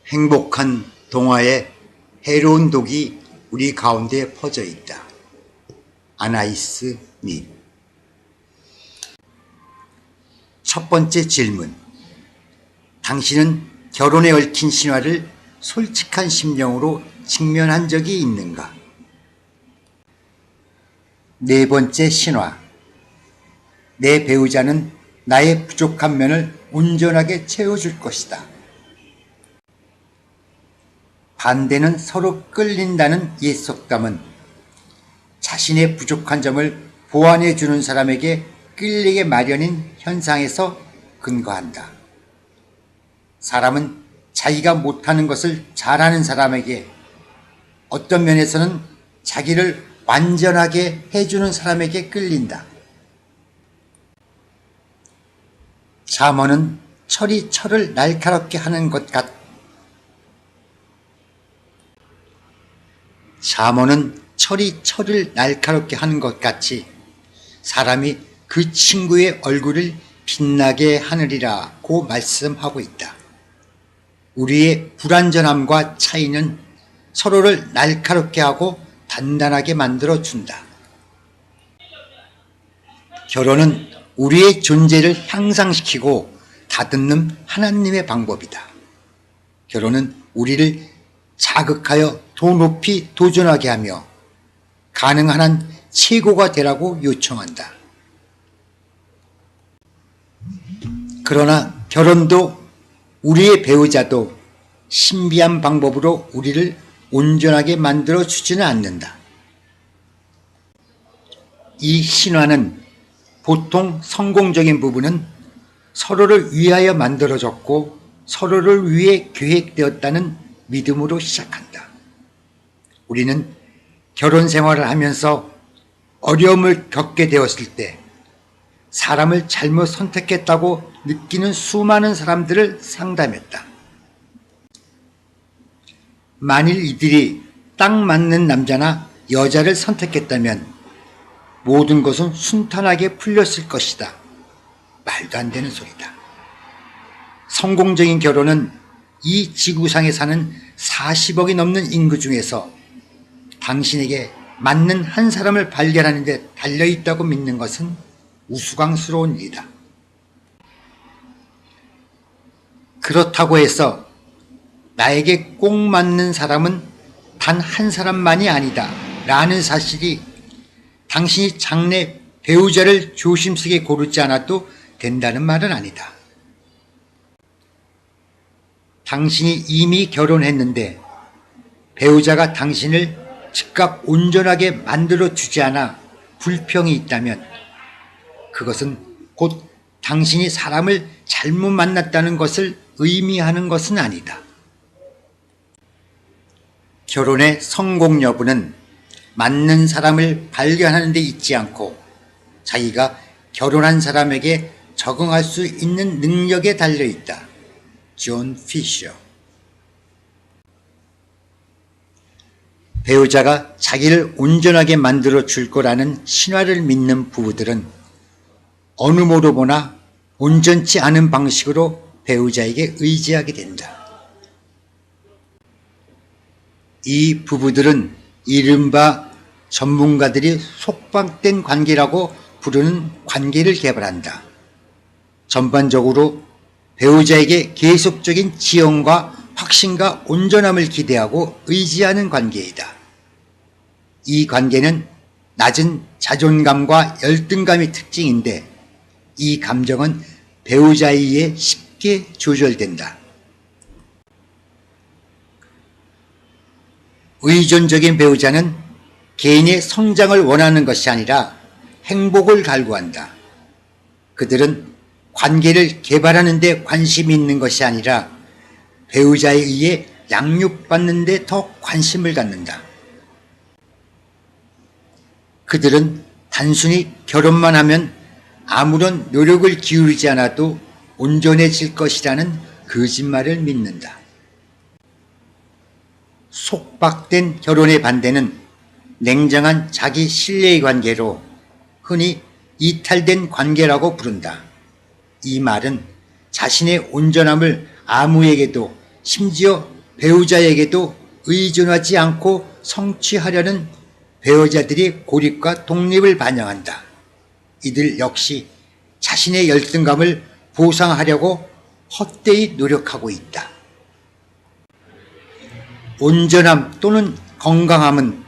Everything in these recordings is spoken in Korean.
행복한 동화에 해로운 독이 우리 가운데 퍼져 있다. 아나이스 민. 첫 번째 질문. 당신은 결혼에 얽힌 신화를 솔직한 심령으로 직면한 적이 있는가? 네 번째 신화. 내 배우자는 나의 부족한 면을 온전하게 채워줄 것이다. 반대는 서로 끌린다는 옛 속담은 자신의 부족한 점을 보완해 주는 사람에게 끌리게 마련인 현상에서 근거한다. 사람은 자기가 못하는 것을 잘하는 사람에게, 어떤 면에서는 자기를 완전하게 해주는 사람에게 끌린다. 잠언은 철이 철을 날카롭게 하는 것 같이 사람이 그 친구의 얼굴을 빛나게 하느리라고 말씀하고 있다. 우리의 불완전함과 차이는 서로를 날카롭게 하고 단단하게 만들어준다. 결혼은 우리의 존재를 향상시키고 다듬는 하나님의 방법이다. 결혼은 우리를 자극하여 더 높이 도전하게 하며 가능한 한 최고가 되라고 요청한다. 그러나 결혼도 우리의 배우자도 신비한 방법으로 우리를 온전하게 만들어 주지는 않는다. 이 신화는 보통 성공적인 부부는 서로를 위하여 만들어졌고 서로를 위해 계획되었다는 믿음으로 시작한다. 우리는 결혼 생활을 하면서 어려움을 겪게 되었을 때 사람을 잘못 선택했다고 느끼는 수많은 사람들을 상담했다. 만일 이들이 딱 맞는 남자나 여자를 선택했다면 모든 것은 순탄하게 풀렸을 것이다. 말도 안 되는 소리다. 성공적인 결혼은 이 지구상에 사는 40억이 넘는 인구 중에서 당신에게 맞는 한 사람을 발견하는 데 달려있다고 믿는 것은 우스꽝스러운 일이다. 그렇다고 해서 나에게 꼭 맞는 사람은 단 한 사람만이 아니다 라는 사실이 당신이 장래 배우자를 조심스레 고르지 않아도 된다는 말은 아니다. 당신이 이미 결혼했는데 배우자가 당신을 즉각 온전하게 만들어주지 않아 불평이 있다면 그것은 곧 당신이 사람을 잘못 만났다는 것을 의미하는 것은 아니다. 결혼의 성공 여부는 맞는 사람을 발견하는 데 있지 않고 자기가 결혼한 사람에게 적응할 수 있는 능력에 달려있다. 존 피셔. 배우자가 자기를 온전하게 만들어 줄 거라는 신화를 믿는 부부들은 어느 모로 보나 온전치 않은 방식으로 배우자에게 의지하게 된다. 이 부부들은 이른바 전문가들이 속박된 관계라고 부르는 관계를 개발한다. 전반적으로 배우자에게 계속적인 지원과 확신과 온전함을 기대하고 의지하는 관계이다. 이 관계는 낮은 자존감과 열등감이 특징인데 이 감정은 배우자에 의해 쉽게 조절된다. 의존적인 배우자는 개인의 성장을 원하는 것이 아니라 행복을 갈구한다. 그들은 관계를 개발하는 데 관심이 있는 것이 아니라 배우자에 의해 양육받는 데 더 관심을 갖는다. 그들은 단순히 결혼만 하면 아무런 노력을 기울이지 않아도 온전해질 것이라는 거짓말을 믿는다. 속박된 결혼의 반대는 냉정한 자기 신뢰의 관계로 흔히 이탈된 관계라고 부른다. 이 말은 자신의 온전함을 아무에게도 심지어 배우자에게도 의존하지 않고 성취하려는 배우자들의 고립과 독립을 반영한다. 이들 역시 자신의 열등감을 보상하려고 헛되이 노력하고 있다. 온전함 또는 건강함은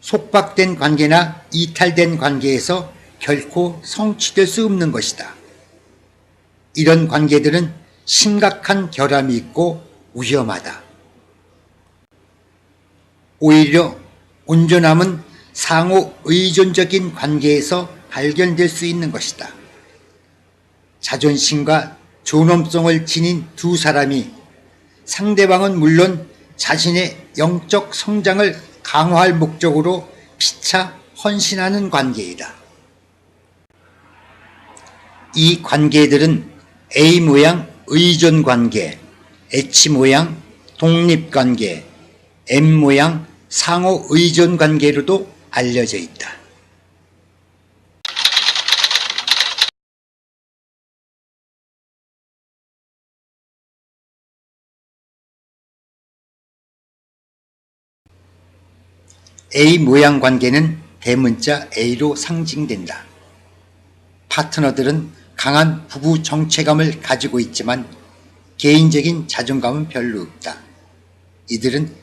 속박된 관계나 이탈된 관계에서 결코 성취될 수 없는 것이다. 이런 관계들은 심각한 결함이 있고 위험하다. 오히려 온전함은 상호 의존적인 관계에서 발견될 수 있는 것이다. 자존심과 존엄성을 지닌 두 사람이 상대방은 물론 자신의 영적 성장을 강화할 목적으로 피차 헌신하는 관계이다. 이 관계들은 A 모양 의존 관계, H 모양 독립 관계, M 모양 상호 의존 관계로도 알려져 있다. A 모양 관계는 대문자 A로 상징된다. 파트너들은 강한 부부 정체감을 가지고 있지만 개인적인 자존감은 별로 없다. 이들은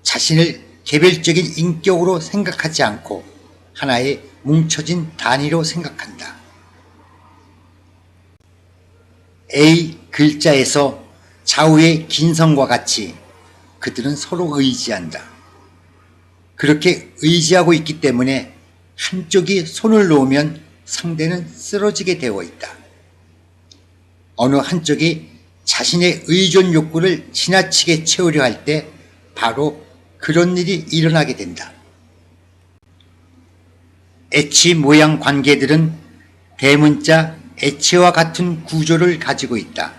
자신을 개별적인 인격으로 생각하지 않고 하나의 뭉쳐진 단위로 생각한다. A 글자에서 좌우의 긴성과 같이 그들은 서로 의지한다. 그렇게 의지하고 있기 때문에 한쪽이 손을 놓으면 상대는 쓰러지게 되어 있다. 어느 한쪽이 자신의 의존 욕구를 지나치게 채우려 할 때 바로 그런 일이 일어나게 된다. H 모양 관계들은 대문자 H와 같은 구조를 가지고 있다.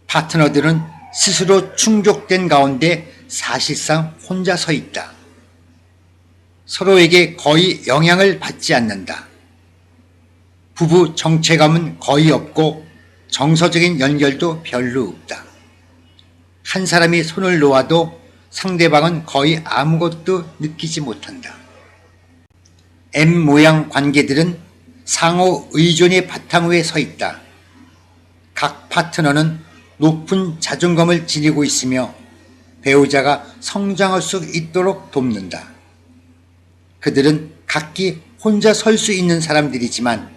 파트너들은 스스로 충족된 가운데 사실상 혼자 서 있다. 서로에게 거의 영향을 받지 않는다. 부부 정체감은 거의 없고 정서적인 연결도 별로 없다. 한 사람이 손을 놓아도 상대방은 거의 아무것도 느끼지 못한다. M 모양 관계들은 상호 의존의 바탕 위에 서 있다. 각 파트너는 높은 자존감을 지니고 있으며 배우자가 성장할 수 있도록 돕는다. 그들은 각기 혼자 설 수 있는 사람들이지만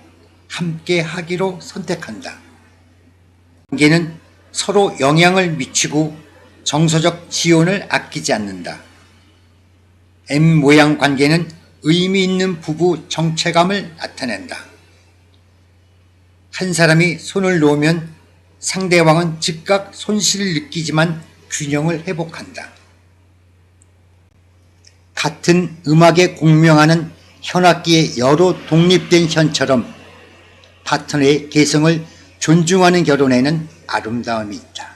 함께 하기로 선택한다. 관계는 서로 영향을 미치고 정서적 지원을 아끼지 않는다. M 모양 관계는 의미 있는 부부 정체감을 나타낸다. 한 사람이 손을 놓으면 상대방은 즉각 손실을 느끼지만 균형을 회복한다. 같은 음악에 공명하는 현악기의 여러 독립된 현처럼 파트너의 개성을 존중하는 결혼에는 아름다움이 있다.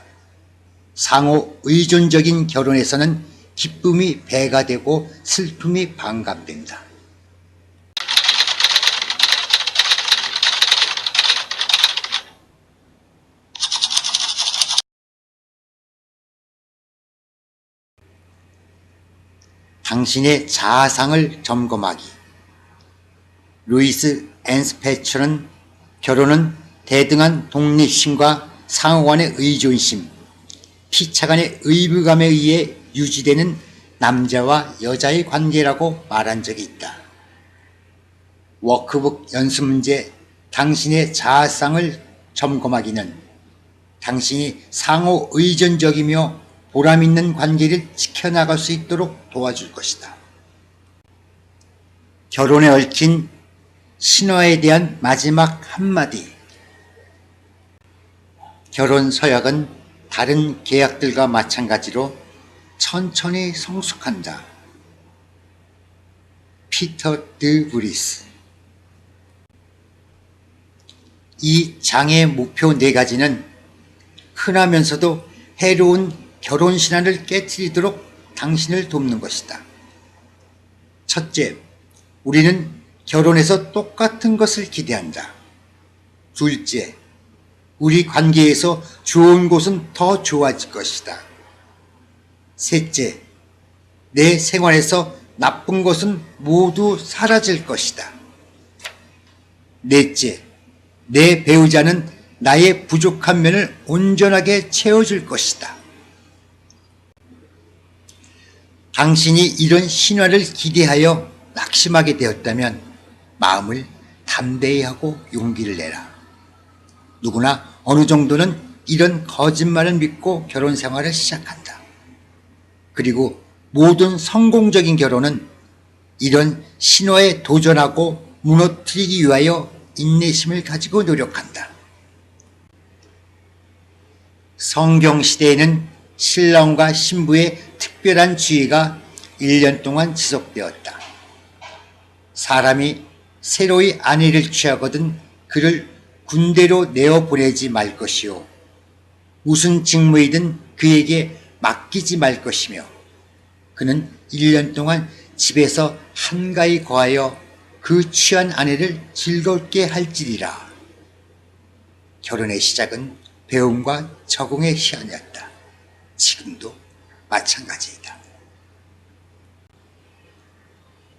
상호 의존적인 결혼에서는 기쁨이 배가 되고 슬픔이 반감된다. 당신의 자아상을 점검하기. 루이스 앤스패처는 결혼은 대등한 독립심과 상호간의 의존심, 피차 간의 의무감에 의해 유지되는 남자와 여자의 관계라고 말한 적이 있다. 워크북 연습 문제 당신의 자아상을 점검하기는 당신이 상호 의존적이며 보람있는 관계를 지켜나갈 수 있도록 도와줄 것이다. 결혼에 얽힌 신화에 대한 마지막 한마디. 결혼 서약은 다른 계약들과 마찬가지로 천천히 성숙한다. 피터 드 브리스. 이 장의 목표 4가지는 흔하면서도 해로운 결혼 신화를 깨트리도록 당신을 돕는 것이다. 첫째, 우리는 결혼에서 똑같은 것을 기대한다. 둘째, 우리 관계에서 좋은 곳은 더 좋아질 것이다. 셋째, 내 생활에서 나쁜 것은 모두 사라질 것이다. 넷째, 내 배우자는 나의 부족한 면을 온전하게 채워줄 것이다. 당신이 이런 신화를 기대하여 낙심하게 되었다면 마음을 담대히 하고 용기를 내라. 누구나 어느 정도는 이런 거짓말을 믿고 결혼 생활을 시작한다. 그리고 모든 성공적인 결혼은 이런 신화에 도전하고 무너뜨리기 위하여 인내심을 가지고 노력한다. 성경시대에는 신랑과 신부의 특별한 주의가 1년 동안 지속되었다. 사람이 새로이 아내를 취하거든 그를 군대로 내어보내지 말 것이요, 무슨 직무이든 그에게 맡기지 말 것이며, 그는 1년 동안 집에서 한가히 거하여 그 취한 아내를 즐겁게 할지니라. 결혼의 시작은 배움과 적응의 시간이었다. 지금도 마찬가지이다.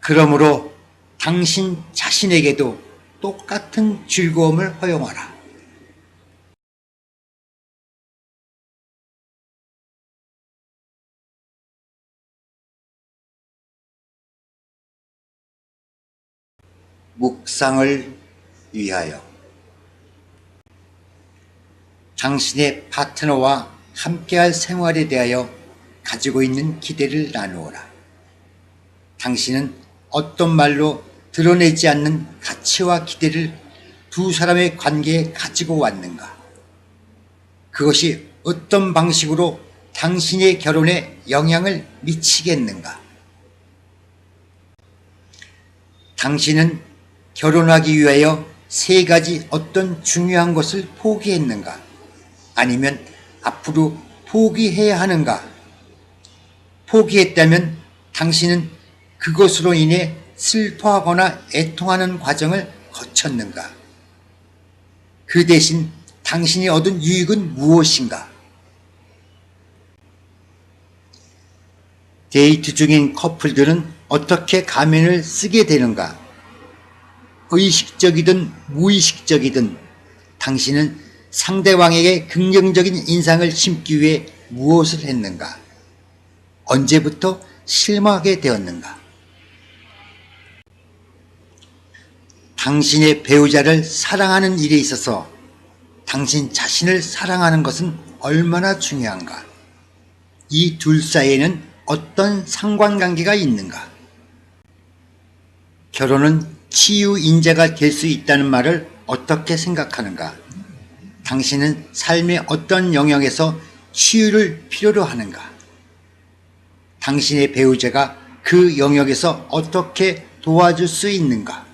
그러므로 당신 자신에게도 똑같은 즐거움을 허용하라. 묵상을 위하여. 당신의 파트너와 함께할 생활에 대하여 가지고 있는 기대를 나누어라. 당신은 어떤 말로 드러내지 않는 가치와 기대를 두 사람의 관계에 가지고 왔는가? 그것이 어떤 방식으로 당신의 결혼에 영향을 미치겠는가? 당신은 결혼하기 위하여 3가지 어떤 중요한 것을 포기했는가? 아니면 앞으로 포기해야 하는가? 포기했다면 당신은 그것으로 인해 슬퍼하거나 애통하는 과정을 거쳤는가? 그 대신 당신이 얻은 유익은 무엇인가? 데이트 중인 커플들은 어떻게 가면을 쓰게 되는가? 의식적이든 무의식적이든 당신은 상대방에게 긍정적인 인상을 심기 위해 무엇을 했는가? 언제부터 실망하게 되었는가? 당신의 배우자를 사랑하는 일에 있어서 당신 자신을 사랑하는 것은 얼마나 중요한가? 이 둘 사이에는 어떤 상관관계가 있는가? 결혼은 치유 인자가 될 수 있다는 말을 어떻게 생각하는가? 당신은 삶의 어떤 영역에서 치유를 필요로 하는가? 당신의 배우자가 그 영역에서 어떻게 도와줄 수 있는가?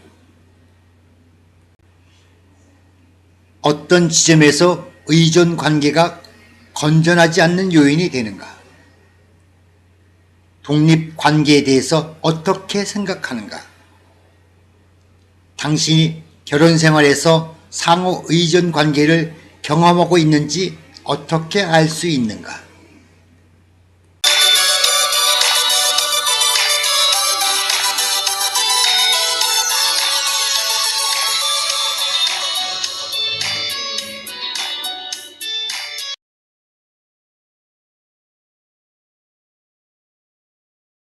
어떤 지점에서 의존 관계가 건전하지 않는 요인이 되는가? 독립 관계에 대해서 어떻게 생각하는가? 당신이 결혼 생활에서 상호 의존 관계를 경험하고 있는지 어떻게 알 수 있는가?